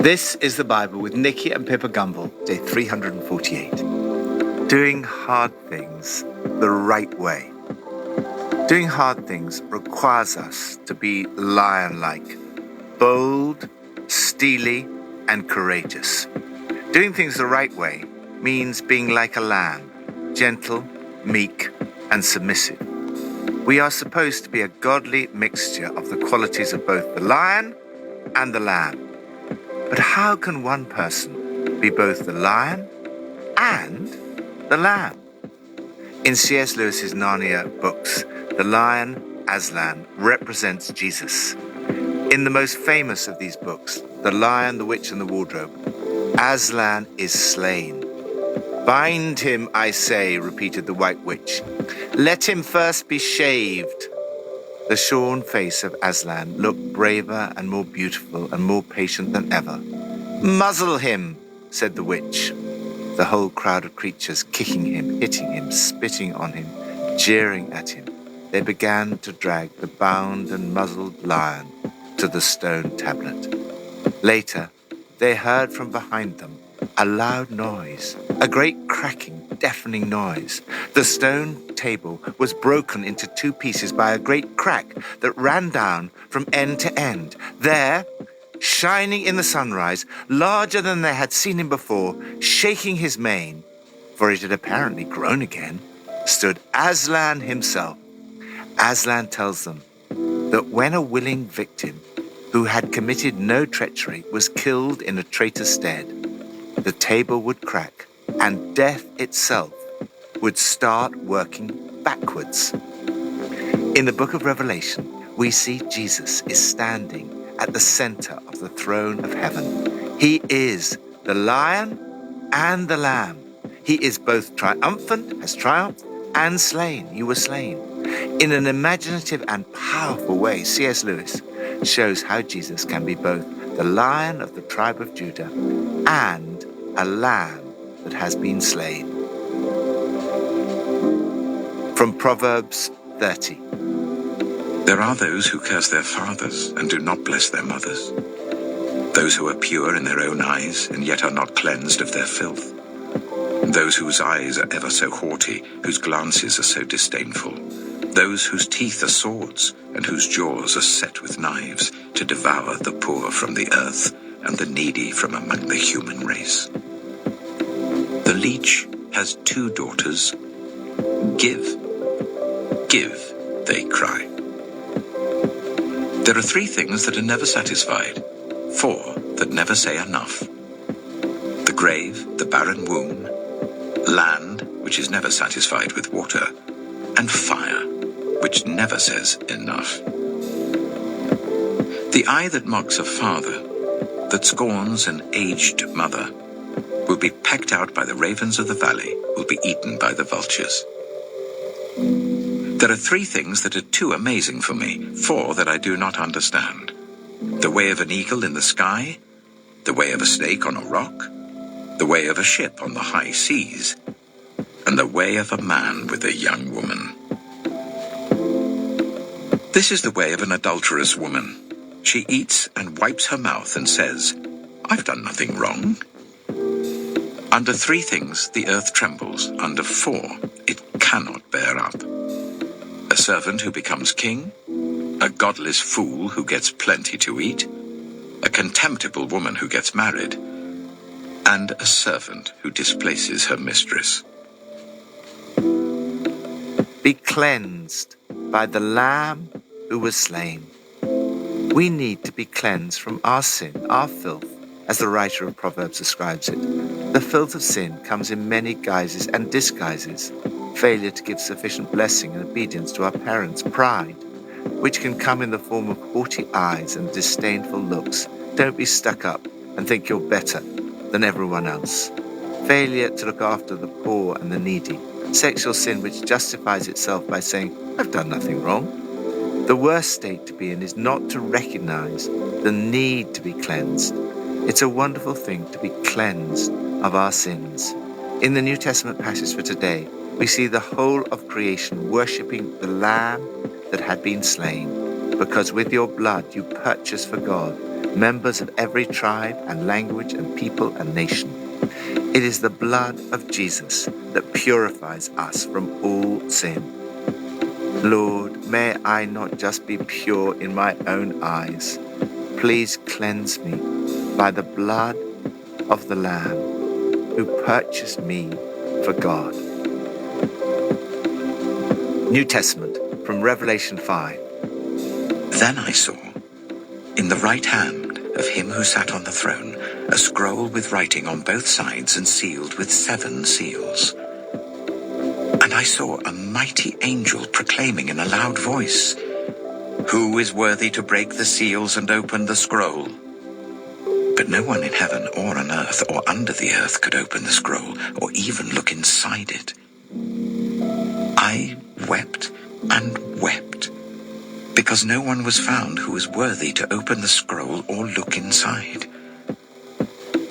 This is the Bible with Nicky and Pippa Gumbel, day 348. Doing hard things the right way. Doing hard things requires us to be lion-like, bold, steely, and courageous. Doing things the right way means being like a lamb, gentle, meek, and submissive. We are supposed to be a godly mixture of the qualities of both the lion and the lamb. But how can one person be both the lion and the lamb? In C.S. Lewis's Narnia books, the lion, Aslan, represents Jesus. In the most famous of these books, The Lion, the Witch, and the Wardrobe, Aslan is slain. "Bind him, I say," repeated the White Witch. "Let him first be shaved." The shorn face of Aslan looked braver and more beautiful and more patient than ever. "Muzzle him," said the witch. The whole crowd of creatures kicking him, hitting him, spitting on him, jeering at him, they began to drag the bound and muzzled lion to the stone tablet. Later, they heard from behind them a loud noise, a great cracking, deafening noise. The stone table was broken into two pieces by a great crack that ran down from end to end. There, shining in the sunrise, larger than they had seen him before, shaking his mane, for it had apparently grown again, stood Aslan himself. Aslan tells them that when a willing victim who had committed no treachery was killed in a traitor's stead, the table would crack and death itself would start working backwards. In the book of Revelation, we see Jesus is standing at the center of the throne of heaven. He is the lion and the lamb. He is both triumphant, has triumphed, and slain. You were slain. In an imaginative and powerful way, C.S. Lewis shows how Jesus can be both the lion of the tribe of Judah and a lamb that has been slain. From Proverbs 30. There are those who curse their fathers and do not bless their mothers, those who are pure in their own eyes and yet are not cleansed of their filth, those whose eyes are ever so haughty, whose glances are so disdainful, those whose teeth are swords and whose jaws are set with knives, to devour the poor from the earth and the needy from among the human race. The leech has two daughters. "Give, give," they cry. There are three things that are never satisfied, four that never say enough: the grave, the barren womb, land, which is never satisfied with water, and fire, which never says enough. The eye that mocks a father, that scorns an aged mother, will be pecked out by the ravens of the valley, will be eaten by the vultures. There are three things that are too amazing for me, four that I do not understand: the way of an eagle in the sky, the way of a snake on a rock, the way of a ship on the high seas, and the way of a man with a young woman. This is the way of an adulterous woman. She eats and wipes her mouth and says, "I've done nothing wrong." Under three things the earth trembles, under four it cannot bear up: a servant who becomes king, a godless fool who gets plenty to eat, a contemptible woman who gets married, and a servant who displaces her mistress. Be cleansed by the Lamb who was slain. We need to be cleansed from our sin, our filth, as the writer of Proverbs describes it. The filth of sin comes in many guises and disguises: failure to give sufficient blessing and obedience to our parents, pride, which can come in the form of haughty eyes and disdainful looks. Don't be stuck up and think you're better than everyone else. Failure to look after the poor and the needy. Sexual sin which justifies itself by saying, "I've done nothing wrong." The worst state to be in is not to recognize the need to be cleansed. It's a wonderful thing to be cleansed of our sins. In the New Testament passage for today, we see the whole of creation worshipping the Lamb that had been slain, because with your blood you purchased for God members of every tribe and language and people and nation. It is the blood of Jesus that purifies us from all sin. Lord, may I not just be pure in my own eyes. Please cleanse me by the blood of the Lamb who purchased me for God. New Testament from Revelation 5. Then I saw, in the right hand of him who sat on the throne, a scroll with writing on both sides and sealed with 7 seals. And I saw a mighty angel proclaiming in a loud voice, "Who is worthy to break the seals and open the scroll?" But no one in heaven or on earth or under the earth could open the scroll or even look inside it. I wept and wept, because no one was found who was worthy to open the scroll or look inside.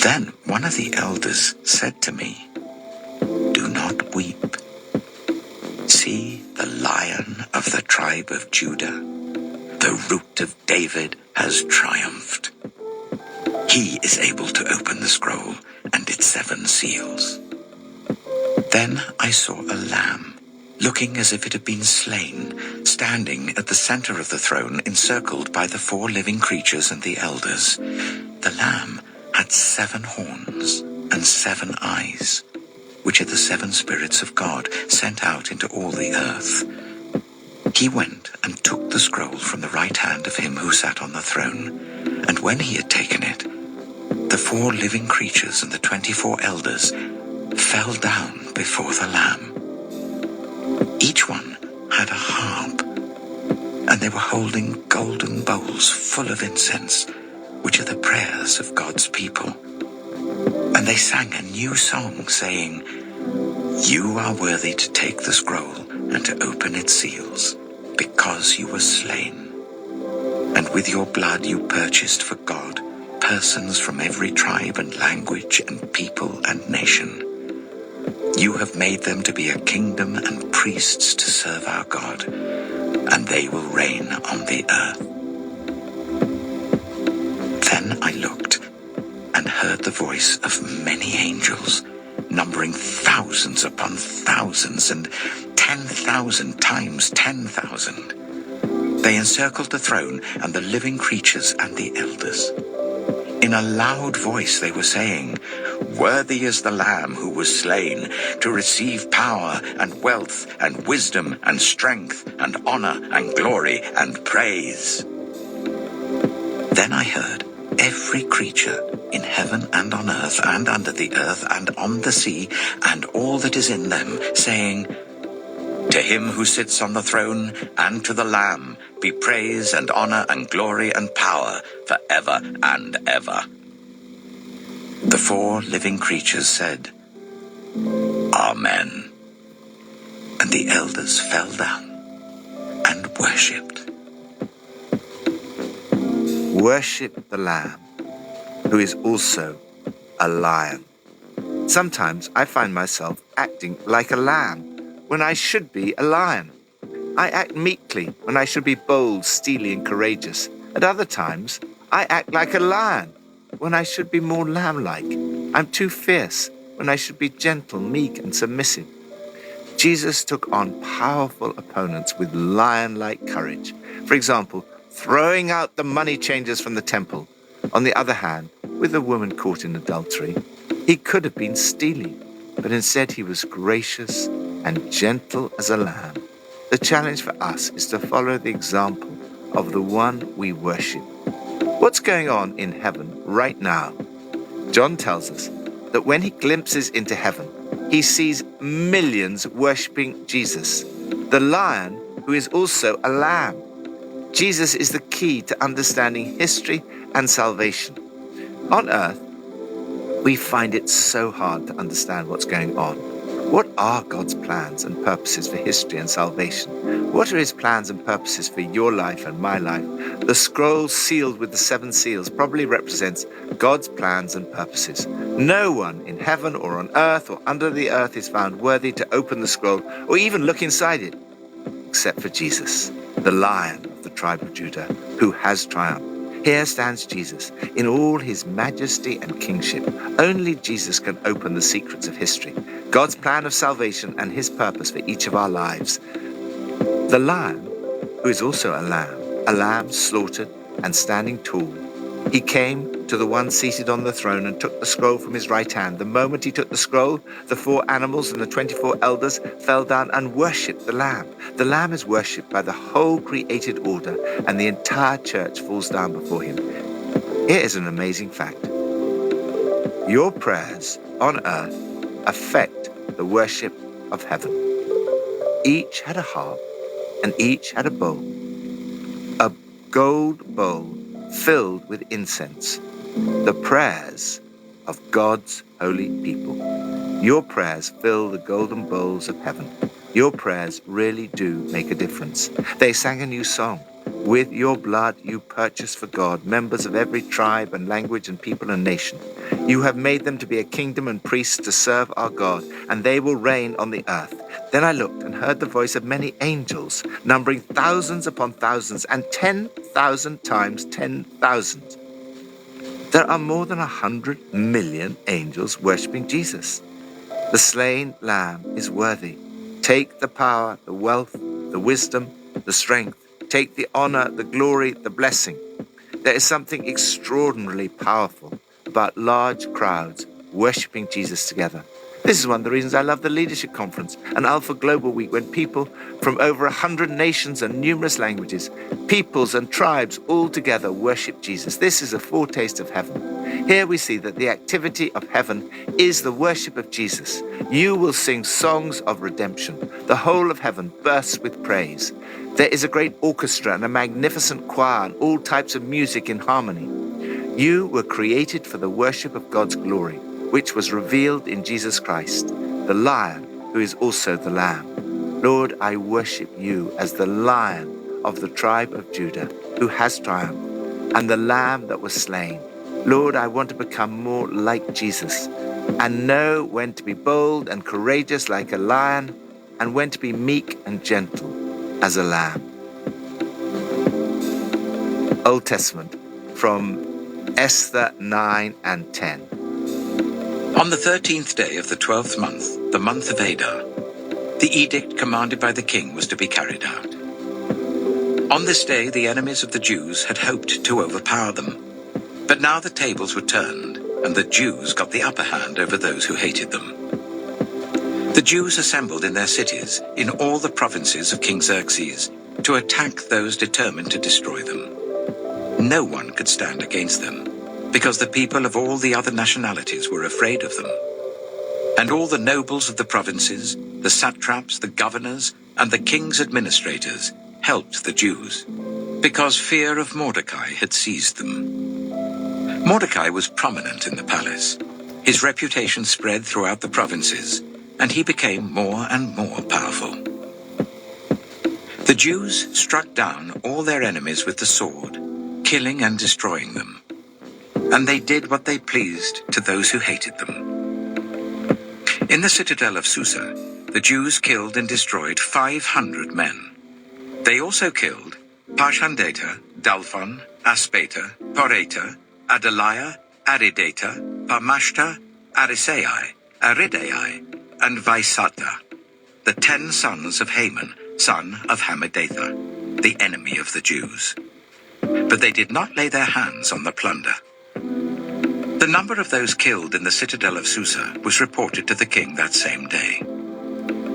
Then one of the elders said to me, "Do not weep. See, the Lion of the tribe of Judah, the Root of David, has triumphed. He is able to open the scroll and its 7 seals." Then I saw a lamb, looking as if it had been slain, standing at the center of the throne, encircled by the 4 living creatures and the elders. The lamb had 7 horns and 7 eyes, which are the 7 spirits of God sent out into all the earth. He went and took the scroll from the right hand of him who sat on the throne, and when he had taken it, the 4 living creatures and the 24 elders fell down before the Lamb. Each one had a harp, and they were holding golden bowls full of incense, which are the prayers of God's people. And they sang a new song, saying, "You are worthy to take the scroll and to open its seals, because you were slain. And with your blood you purchased for God persons from every tribe and language and people and nation. You have made them to be a kingdom and priests to serve our God, and they will reign on the earth." Then I looked and heard the voice of many angels, numbering thousands upon thousands and 10,000 times 10,000. They encircled the throne and the living creatures and the elders. In a loud voice they were saying, "Worthy is the Lamb who was slain to receive power and wealth and wisdom and strength and honor and glory and praise." Then I heard every creature in heaven and on earth and under the earth and on the sea and all that is in them saying, "To him who sits on the throne and to the Lamb be praise and honor and glory and power forever and ever." The 4 living creatures said, "Amen." And the elders fell down and worshipped. Worship the Lamb, who is also a lion. Sometimes I find myself acting like a lamb when I should be a lion. I act meekly when I should be bold, steely, and courageous. At other times, I act like a lion when I should be more lamb-like. I'm too fierce when I should be gentle, meek, and submissive. Jesus took on powerful opponents with lion-like courage. For example, throwing out the money changers from the temple. On the other hand, with the woman caught in adultery, he could have been steely, but instead he was gracious and gentle as a lamb. The challenge for us is to follow the example of the one we worship. What's going on in heaven right now? John tells us that when he glimpses into heaven, he sees millions worshipping Jesus, the lion who is also a lamb. Jesus is the key to understanding history and salvation. On earth, we find it so hard to understand what's going on. What are God's plans and purposes for history and salvation? What are his plans and purposes for your life and my life? The scroll sealed with the 7 seals probably represents God's plans and purposes. No one in heaven or on earth or under the earth is found worthy to open the scroll or even look inside it, except for Jesus, the Lion of the tribe of Judah, who has triumphed. Here stands Jesus in all his majesty and kingship. Only Jesus can open the secrets of history, God's plan of salvation and his purpose for each of our lives. The Lion, who is also a lamb slaughtered and standing tall. He came to the one seated on the throne and took the scroll from his right hand. The moment he took the scroll, the 4 animals and the 24 elders fell down and worshipped the Lamb. The Lamb is worshipped by the whole created order, and the entire church falls down before him. Here is an amazing fact. Your prayers on earth affect the worship of heaven. Each had a harp, and each had a bowl, a gold bowl filled with incense, the prayers of God's holy people. Your prayers fill the golden bowls of heaven. Your prayers really do make a difference. They sang a new song. With your blood you purchased for God members of every tribe and language and people and nation. You have made them to be a kingdom and priests to serve our God, and they will reign on the earth. Then I looked and heard the voice of many angels, numbering thousands upon thousands and 10,000 times 10,000. There are more than 100 million angels worshipping Jesus. The slain Lamb is worthy. Take the power, the wealth, the wisdom, the strength. Take the honor, the glory, the blessing. There is something extraordinarily powerful about large crowds worshipping Jesus together. This is one of the reasons I love the Leadership Conference and Alpha Global Week, when people from over 100 nations and numerous languages, peoples and tribes all together worship Jesus. This is a foretaste of heaven. Here we see that the activity of heaven is the worship of Jesus. You will sing songs of redemption. The whole of heaven bursts with praise. There is a great orchestra and a magnificent choir and all types of music in harmony. You were created for the worship of God's glory, which was revealed in Jesus Christ, the Lion who is also the Lamb. Lord, I worship you as the Lion of the tribe of Judah who has triumphed, and the Lamb that was slain. Lord, I want to become more like Jesus and know when to be bold and courageous like a lion and when to be meek and gentle as a lamb. Old Testament from Esther 9 and 10. On the 13th day of the 12th month, the month of Adar, the edict commanded by the king was to be carried out. On this day, the enemies of the Jews had hoped to overpower them. But now the tables were turned, and the Jews got the upper hand over those who hated them. The Jews assembled in their cities, in all the provinces of King Xerxes, to attack those determined to destroy them. No one could stand against them, because the people of all the other nationalities were afraid of them. And all the nobles of the provinces, the satraps, the governors, and the king's administrators helped the Jews, because fear of Mordecai had seized them. Mordecai was prominent in the palace. His reputation spread throughout the provinces, and he became more and more powerful. The Jews struck down all their enemies with the sword, killing and destroying them. And they did what they pleased to those who hated them. In the citadel of Susa, the Jews killed and destroyed 500 men. They also killed Parshandata, Dalphon, Aspata, Poreta, Adaliah, Aridata, Parmashta, Arisai, Aridai, and Vaisata, the 10 sons of Haman, son of Hammedatha, the enemy of the Jews. But they did not lay their hands on the plunder. The number of those killed in the citadel of Susa was reported to the king that same day.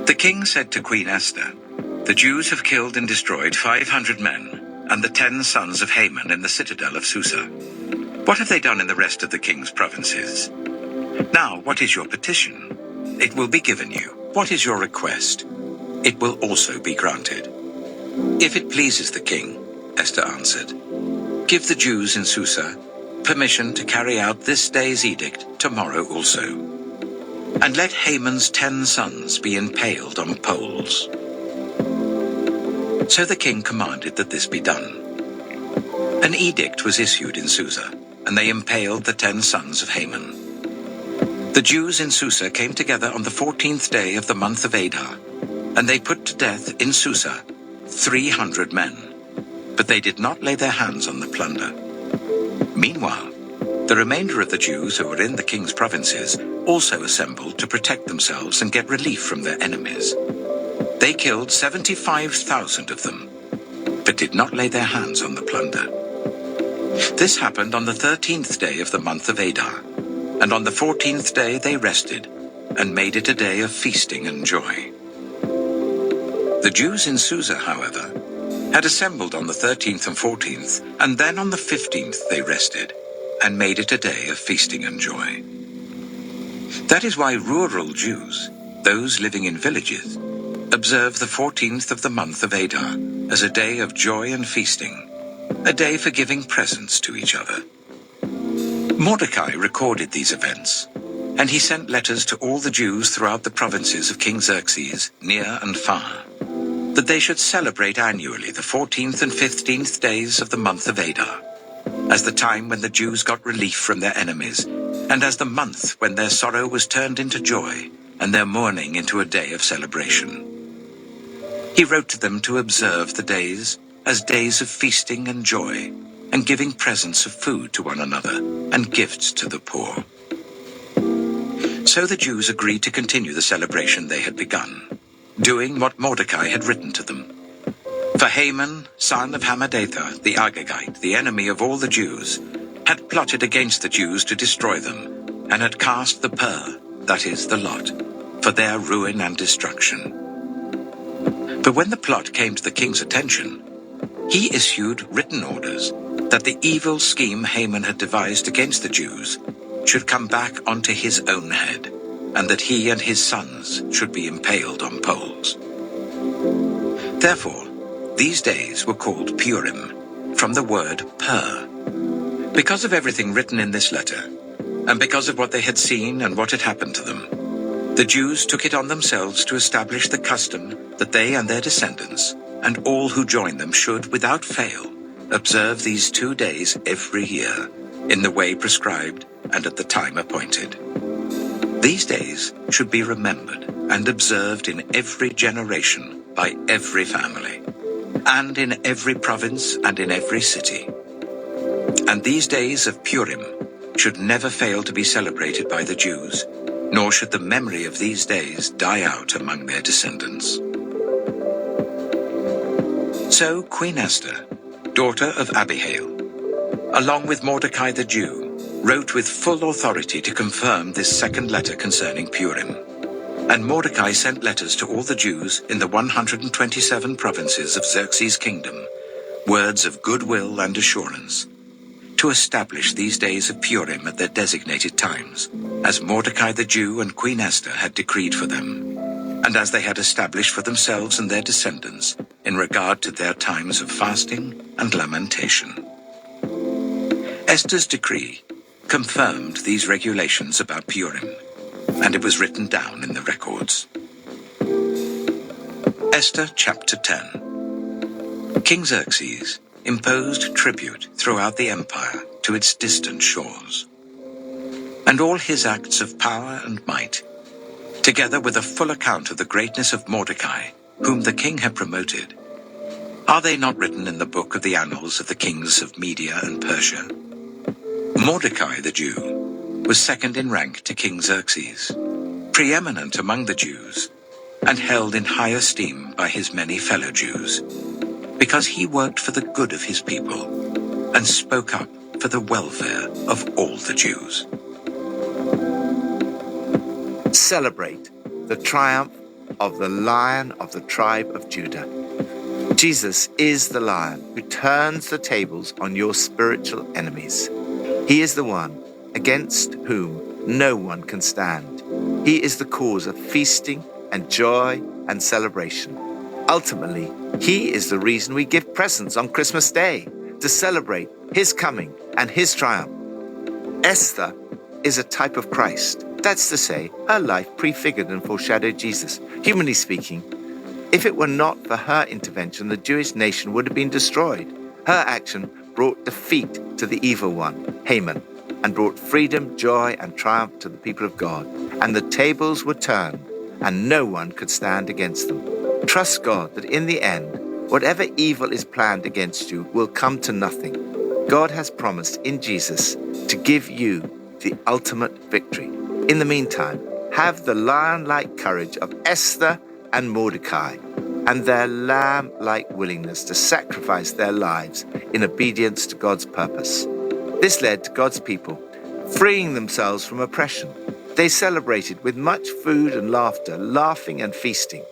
The king said to Queen Esther, "The Jews have killed and destroyed 500 men, and the 10 sons of Haman in the citadel of Susa. What have they done in the rest of the king's provinces? Now, what is your petition? It will be given you. What is your request? It will also be granted." "If it pleases the king," Esther answered, "give the Jews in Susa permission to carry out this day's edict tomorrow also. And let Haman's 10 sons be impaled on poles." So the king commanded that this be done. An edict was issued in Susa, and they impaled the 10 sons of Haman. The Jews in Susa came together on the 14th day of the month of Adar, and they put to death in Susa 300 men. But they did not lay their hands on the plunder. Meanwhile, the remainder of the Jews who were in the king's provinces also assembled to protect themselves and get relief from their enemies. They killed 75,000 of them, but did not lay their hands on the plunder. This happened on the 13th day of the month of Adar, and on the 14th day they rested, and made it a day of feasting and joy. The Jews in Susa, however, had assembled on the 13th and 14th, and then on the 15th they rested, and made it a day of feasting and joy. That is why rural Jews, those living in villages, observe the 14th of the month of Adar as a day of joy and feasting, a day for giving presents to each other. Mordecai recorded these events, and he sent letters to all the Jews throughout the provinces of King Xerxes, near and far, that they should celebrate annually the 14th and 15th days of the month of Adar, as the time when the Jews got relief from their enemies, and as the month when their sorrow was turned into joy, and their mourning into a day of celebration. He wrote to them to observe the days as days of feasting and joy, and giving presents of food to one another, and gifts to the poor. So the Jews agreed to continue the celebration they had begun, doing what Mordecai had written to them. For Haman, son of Hammedatha, the Agagite, the enemy of all the Jews, had plotted against the Jews to destroy them, and had cast the pur, that is, the lot, for their ruin and destruction. But when the plot came to the king's attention, he issued written orders that the evil scheme Haman had devised against the Jews should come back onto his own head, and that he and his sons should be impaled on poles. Therefore, these days were called Purim, from the word pur. Because of everything written in this letter, and because of what they had seen and what had happened to them, the Jews took it on themselves to establish the custom that they and their descendants, and all who join them, should, without fail, observe these 2 days every year, in the way prescribed and at the time appointed. These days should be remembered and observed in every generation by every family, and in every province and in every city. And these days of Purim should never fail to be celebrated by the Jews, nor should the memory of these days die out among their descendants. So Queen Esther, daughter of Abihail, along with Mordecai the Jew, wrote with full authority to confirm this second letter concerning Purim. And Mordecai sent letters to all the Jews in the 127 provinces of Xerxes' kingdom, words of goodwill and assurance, to establish these days of Purim at their designated times, as Mordecai the Jew and Queen Esther had decreed for them, and as they had established for themselves and their descendants in regard to their times of fasting and lamentation. Esther's decree confirmed these regulations about Purim, and it was written down in the records. Esther chapter 10. King Xerxes imposed tribute throughout the empire to its distant shores. And all his acts of power and might, together with a full account of the greatness of Mordecai, whom the king had promoted, are they not written in the book of the annals of the kings of Media and Persia? Mordecai the Jew was second in rank to King Xerxes, preeminent among the Jews, and held in high esteem by his many fellow Jews, because he worked for the good of his people and spoke up for the welfare of all the Jews. Celebrate the triumph of the Lion of the tribe of Judah. Jesus is the Lion who turns the tables on your spiritual enemies. He is the one against whom no one can stand. He is the cause of feasting and joy and celebration. Ultimately, he is the reason we give presents on Christmas Day, to celebrate his coming and his triumph. Esther is a type of Christ. That's to say, her life prefigured and foreshadowed Jesus. Humanly speaking, if it were not for her intervention, the Jewish nation would have been destroyed. Her action brought defeat to the evil one, Haman, and brought freedom, joy, and triumph to the people of God. And the tables were turned, and no one could stand against them. Trust God that in the end, whatever evil is planned against you will come to nothing. God has promised in Jesus to give you the ultimate victory. In the meantime, have the lion-like courage of Esther and Mordecai and their lamb-like willingness to sacrifice their lives in obedience to God's purpose. This led to God's people freeing themselves from oppression. They celebrated with much food and laughter, laughing and feasting.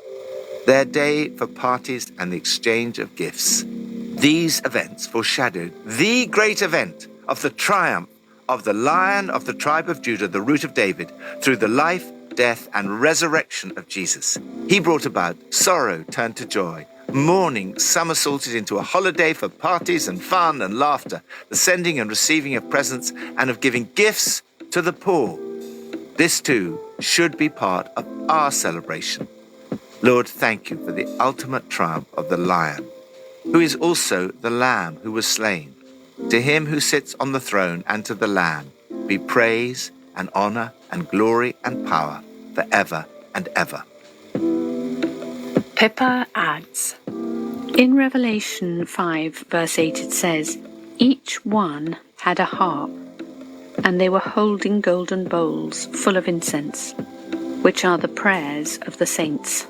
Their day for parties and the exchange of gifts. These events foreshadowed the great event of the triumph of the Lion of the tribe of Judah, the Root of David, through the life, death, and resurrection of Jesus. He brought about sorrow turned to joy, mourning somersaulted into a holiday for parties and fun and laughter, the sending and receiving of presents and of giving gifts to the poor. This too should be part of our celebration. Lord, thank you for the ultimate triumph of the Lion, who is also the Lamb who was slain. To him who sits on the throne and to the Lamb be praise and honor and glory and power forever and ever. Pippa adds, in Revelation 5 verse 8 it says, each one had a harp, and they were holding golden bowls full of incense, which are the prayers of the saints.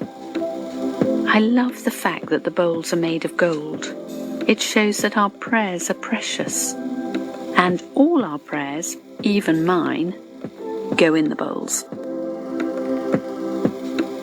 I love the fact that the bowls are made of gold. It shows that our prayers are precious, and all our prayers, even mine, go in the bowls.